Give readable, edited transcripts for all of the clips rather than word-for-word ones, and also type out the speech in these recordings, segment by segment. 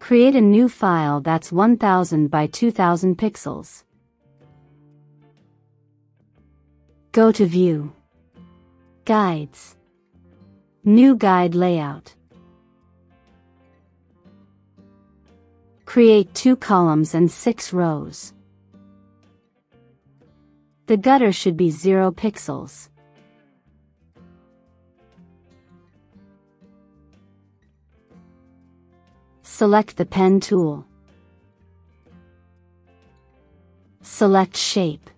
Create a new file that's 1000 by 2000 pixels. Go to View, Guides, New Guide Layout. Create 2 columns and 6 rows. The gutter should be 0 pixels. Select the pen tool. Select Shape.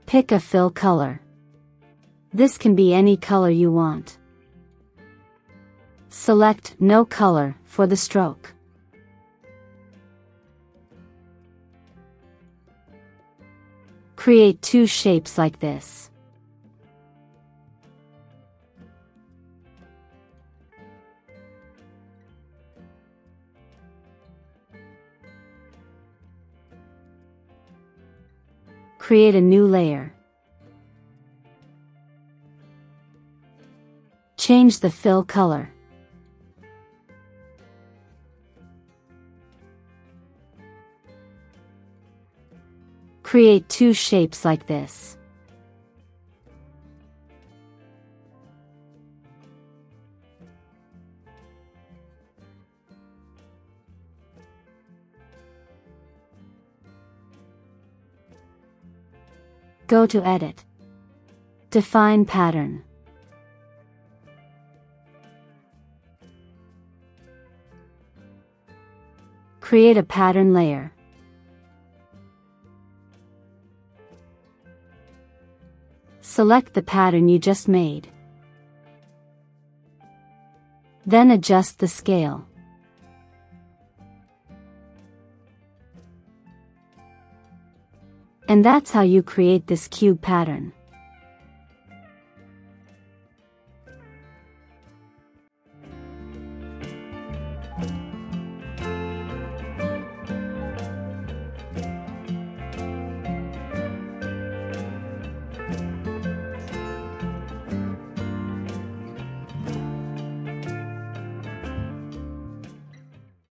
Pick a fill color. This can be any color you want. Select No Color for the stroke. Create 2 shapes like this. Create a new layer. Change the fill color. Create 2 shapes like this. Go to Edit. Define Pattern. Create a pattern layer. Select the pattern you just made. Then adjust the scale. And that's how you create this cube pattern.